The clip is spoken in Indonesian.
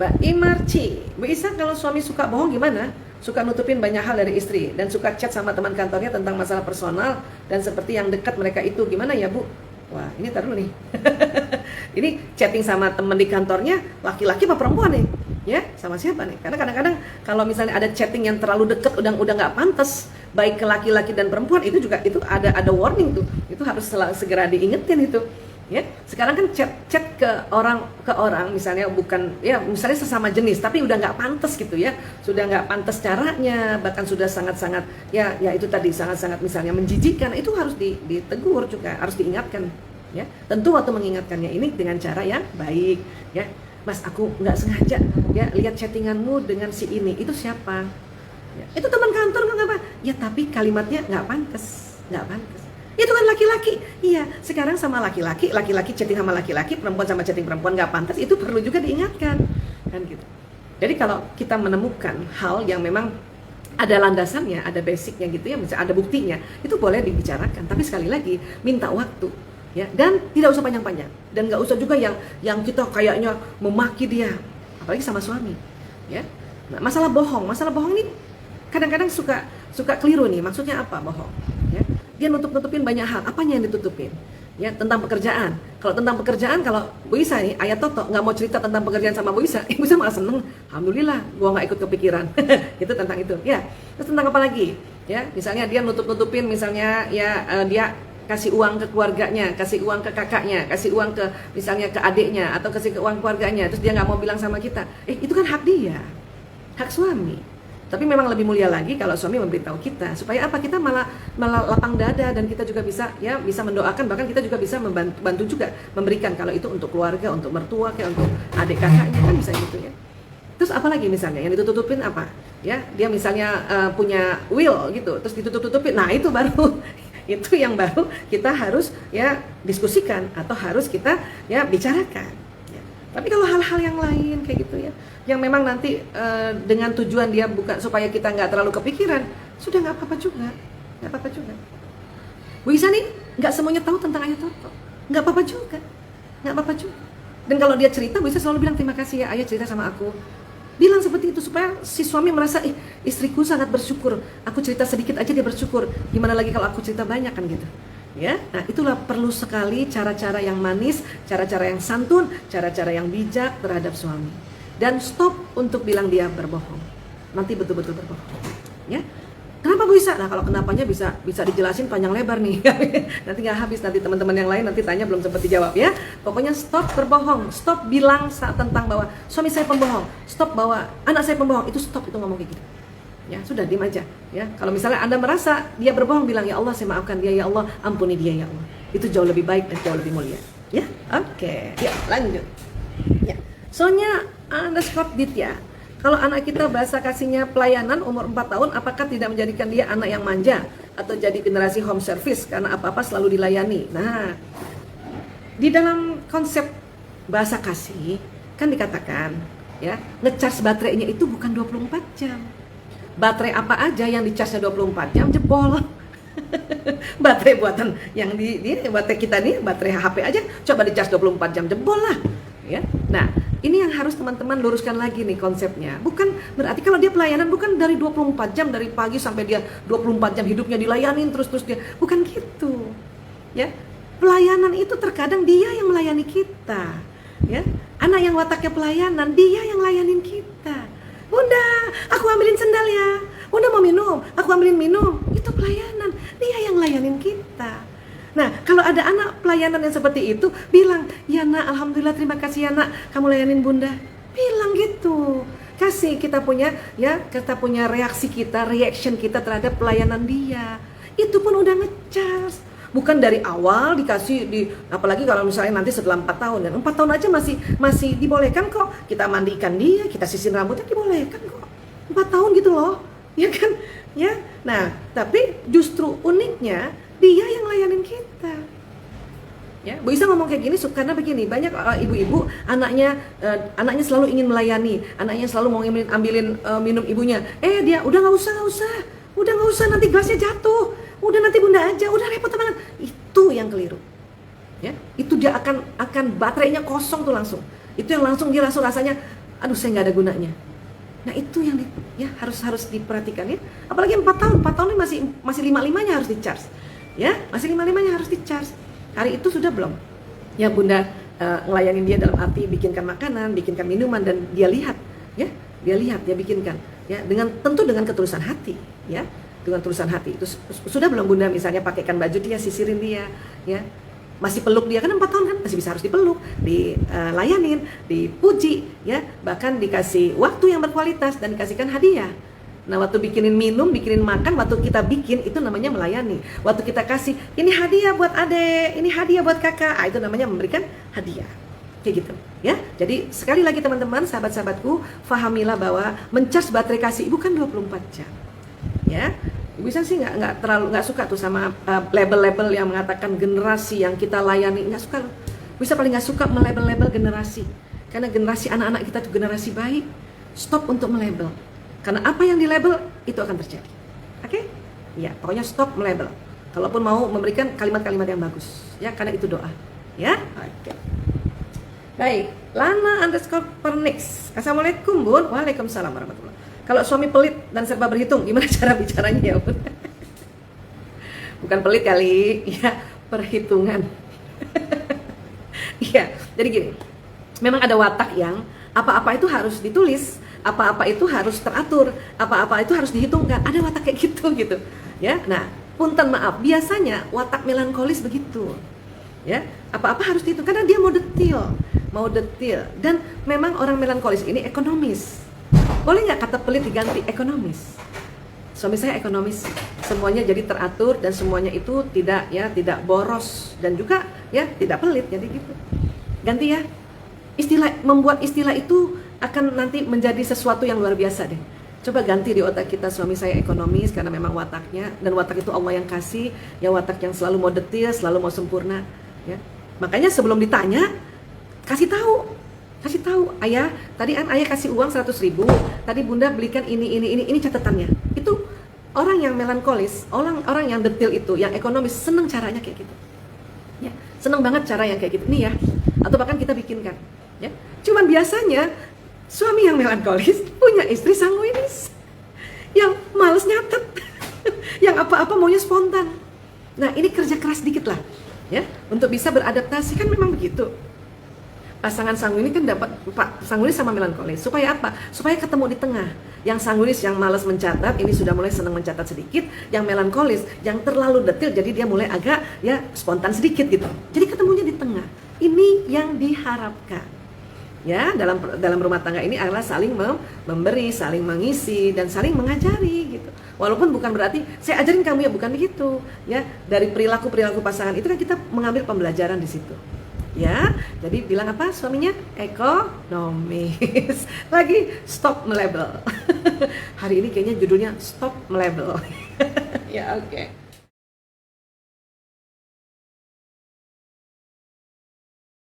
Mbak Imarci, Bu Isa kalau suami suka bohong gimana? Suka nutupin banyak hal dari istri dan suka chat sama teman kantornya tentang masalah personal dan seperti yang dekat mereka itu, gimana ya Bu? Wah, ini tar dulu nih. Ini chatting sama teman di kantornya, laki-laki apa perempuan nih? Ya, sama siapa nih? Karena kadang-kadang kalau misalnya ada chatting yang terlalu dekat udah nggak pantas, baik ke laki-laki dan perempuan, itu juga itu ada warning tuh. Itu harus segera diingetin itu. Ya, sekarang kan chat ke orang misalnya bukan ya misalnya sesama jenis tapi udah nggak pantas gitu ya, sudah nggak pantas caranya, bahkan sudah sangat-sangat ya itu tadi sangat-sangat misalnya menjijikan, itu harus ditegur juga, harus diingatkan ya. Tentu waktu mengingatkannya ini dengan cara yang baik ya. Mas, aku nggak sengaja ya lihat chattinganmu dengan si ini, itu siapa ya, itu teman kantor nggak apa ya, tapi kalimatnya nggak pantas. Itu kan laki-laki. Iya, sekarang sama laki-laki chatting sama laki-laki, perempuan sama chatting perempuan nggak pantas, itu perlu juga diingatkan. Kan gitu. Jadi kalau kita menemukan hal yang memang ada landasannya, ada basicnya gitu ya, misalnya ada buktinya, itu boleh dibicarakan. Tapi sekali lagi, minta waktu. Ya, dan tidak usah panjang-panjang. Dan nggak usah juga yang kita kayaknya memaki dia, apalagi sama suami. Ya. Nah, masalah bohong ini kadang-kadang suka keliru nih. Maksudnya apa bohong? Ya. Dia nutupin banyak hal. Apanya yang ditutupin? Ya, tentang pekerjaan. Kalau tentang pekerjaan, kalau Bu Isa nih, Ayah Toto nggak mau cerita tentang pekerjaan sama Bu Isa, Bu Isa malah seneng. Alhamdulillah, gua nggak ikut kepikiran. Itu tentang itu. Ya, terus tentang apa lagi? Ya, misalnya dia nutupin misalnya ya dia kasih uang ke keluarganya, kasih uang ke kakaknya, kasih uang ke misalnya ke adiknya atau kasih ke uang keluarganya, terus dia nggak mau bilang sama kita. Itu kan hak dia, hak suami. Tapi memang lebih mulia lagi kalau suami memberitahu kita, supaya apa, kita malah lapang dada dan kita juga bisa mendoakan, bahkan kita juga bisa membantu juga memberikan, kalau itu untuk keluarga, untuk mertua, kayak untuk adik kakaknya kan bisa gitu ya. Terus apa lagi misalnya yang ditutupin apa? Ya, dia misalnya punya will gitu, terus ditutup-tutupin. Nah, itu baru itu yang baru kita harus ya diskusikan atau harus kita ya bicarakan. Ya. Tapi kalau hal-hal yang lain kayak gitu ya, yang memang nanti dengan tujuan dia bukan supaya kita nggak terlalu kepikiran, sudah nggak apa-apa juga. Bu Isa nih nggak semuanya tahu tentang Ayah Toto, nggak apa-apa juga. Dan kalau dia cerita, Bu Isa selalu bilang terima kasih ya Ayah cerita sama aku. Bilang seperti itu supaya si suami merasa istriku sangat bersyukur. Aku cerita sedikit aja dia bersyukur. Gimana lagi kalau aku cerita banyak kan gitu. Ya, nah itulah perlu sekali cara-cara yang manis, cara-cara yang santun, cara-cara yang bijak terhadap suami. Dan stop untuk bilang dia berbohong. Nanti betul-betul berbohong. Ya. Kenapa Bu Isa? Nah, kalau kenapanya bisa dijelasin panjang lebar nih. Nanti nggak habis, nanti teman-teman yang lain nanti tanya belum sempat dijawab ya. Pokoknya stop berbohong, stop bilang tentang bahwa suami saya pembohong, stop bahwa anak saya pembohong, itu stop, itu ngomong kayak gitu. Ya, sudah diam aja ya. Kalau misalnya Anda merasa dia berbohong, bilang ya Allah saya maafkan dia, ya Allah ampuni dia ya Allah. Itu jauh lebih baik dan jauh lebih mulia. Ya. Oke. Ya, lanjut. Ya. Soalnya _Ditya. Kalau anak kita bahasa kasihnya pelayanan umur 4 tahun, apakah tidak menjadikan dia anak yang manja atau jadi generasi home service karena apa-apa selalu dilayani? Nah, di dalam konsep bahasa kasih kan dikatakan ya, ngecas baterainya itu bukan 24 jam. Baterai apa aja yang dicasnya 24 jam jebol. Baterai buatan yang baterai kita nih, baterai HP aja coba dicas 24 jam jebol lah. Ya. Nah, ini yang harus teman-teman luruskan lagi nih konsepnya. Bukan berarti kalau dia pelayanan bukan dari 24 jam dari pagi sampai dia 24 jam hidupnya dilayanin terus dia. Bukan gitu. Ya. Pelayanan itu terkadang dia yang melayani kita. Ya. Anak yang wataknya pelayanan, dia yang layanin kita. Bunda, aku ambilin sendal ya. Bunda mau minum, aku ambilin minum. Itu pelayanan. Dia yang layanin kita. Nah, kalau ada anak pelayanan yang seperti itu, bilang, ya nak, alhamdulillah terima kasih ya nak, kamu layanin bunda. Bilang gitu. Kasih kita punya reaksi kita, reaction kita terhadap pelayanan dia. Itu pun udah ngecas. Bukan dari awal dikasih apalagi kalau misalnya nanti setelah 4 tahun. Dan 4 tahun aja masih dibolehkan kok. Kita mandikan dia, kita sisir rambutnya dibolehkan kok. 4 tahun gitu loh. Ya kan? Ya. Nah, tapi justru uniknya dia yang layanin kita. Ya, Bu Isa ngomong kayak gini karena begini, banyak ibu-ibu anaknya selalu ingin melayani, anaknya selalu mau ambilin minum ibunya. Dia udah nggak usah nanti gelasnya jatuh, udah nanti bunda aja, udah repot banget. Itu yang keliru. Ya, itu dia akan baterainya kosong tuh langsung. Itu yang langsung dia rasanya aduh saya nggak ada gunanya. Nah itu yang ya harus diperhatikan ya. Apalagi 4 tahun ini masih 5-5-nya harus di-charge. Ya, masih 5-5-nya harus di-charge. Hari itu sudah belum? Ya Bunda ngelayanin dia dalam arti bikinkan makanan, bikinkan minuman, dan dia lihat, ya, dia bikinkan, ya, tentu dengan ketulusan hati, ya, dengan ketulusan hati. Itu sudah belum Bunda misalnya pakaikan baju dia, sisirin dia, ya, masih peluk dia, kan 4 tahun kan masih bisa harus dipeluk, dilayanin, dipuji, ya, bahkan dikasih waktu yang berkualitas dan dikasihkan hadiah. Nah, waktu bikinin minum, bikinin makan, waktu kita bikin itu namanya melayani. Waktu kita kasih, ini hadiah buat adek, ini hadiah buat kakak, itu namanya memberikan hadiah. Kayak gitu, ya. Jadi sekali lagi teman-teman, sahabat-sahabatku, fahamilah bahwa mencas baterai kasih ibu kan 24 jam. Ya. Ibu sih nggak suka tuh sama label-label yang mengatakan generasi yang kita layani, nggak suka. Bisa paling nggak suka melabel-label generasi. Karena generasi anak-anak kita tuh generasi baik. Stop untuk melabel. Karena apa yang dilabel itu akan terjadi. Oke? Ya, pokoknya stop melabel. Kalaupun mau memberikan kalimat-kalimat yang bagus, ya, karena itu doa. Ya? Oke. Baik, Lana_Pernix. Assalamualaikum Bun. Waalaikumsalam warahmatullahi. Kalau suami pelit dan serba berhitung, gimana cara bicaranya ya Bun? Bukan pelit kali, ya, perhitungan. Ya, jadi gini. Memang ada watak yang apa-apa itu harus ditulis, apa-apa itu harus teratur, apa-apa itu harus dihitungkan. Ada watak kayak gitu ya. Nah, punten maaf, biasanya watak melankolis begitu, ya. Apa-apa harus dihitung karena dia mau detail, dan memang orang melankolis ini ekonomis. Boleh nggak kata pelit diganti ekonomis? Suami saya ekonomis, semuanya jadi teratur dan semuanya itu tidak boros dan juga ya tidak pelit, jadi gitu. Ganti ya. Membuat istilah itu akan nanti menjadi sesuatu yang luar biasa deh. Coba ganti di otak kita, suami saya ekonomis karena memang wataknya, dan watak itu Allah yang kasih, ya, watak yang selalu mau detail, selalu mau sempurna, ya. Makanya sebelum ditanya, kasih tahu, ayah, tadi ayah kasih uang 100.000, tadi Bunda belikan ini catatannya. Itu orang yang melankolis, orang yang detail itu, yang ekonomis, seneng caranya kayak gitu. Ya, seneng banget cara yang kayak gitu nih ya. Atau bahkan kita bikinkan, ya. Cuman biasanya suami yang melankolis punya istri sanguinis yang males nyatet, yang apa-apa maunya spontan. Nah, ini kerja keras dikit lah, ya, untuk bisa beradaptasi, kan memang begitu. Pasangan sanguinis kan dapat sanguinis sama melankolis. Supaya apa? Supaya ketemu di tengah. Yang sanguinis yang malas mencatat, ini sudah mulai senang mencatat sedikit. Yang melankolis yang terlalu detail, jadi dia mulai agak ya spontan sedikit gitu. Jadi ketemunya di tengah. Ini yang diharapkan. Ya, dalam rumah tangga ini adalah saling memberi, saling mengisi, dan saling mengajari gitu. Walaupun bukan berarti saya ajarin kamu, ya, bukan begitu. Ya, dari perilaku pasangan itu kan kita mengambil pembelajaran di situ. Ya, jadi bilang apa suaminya? Ekonomis. Lagi stop melabel. Hari ini kayaknya judulnya stop melabel. Ya, oke.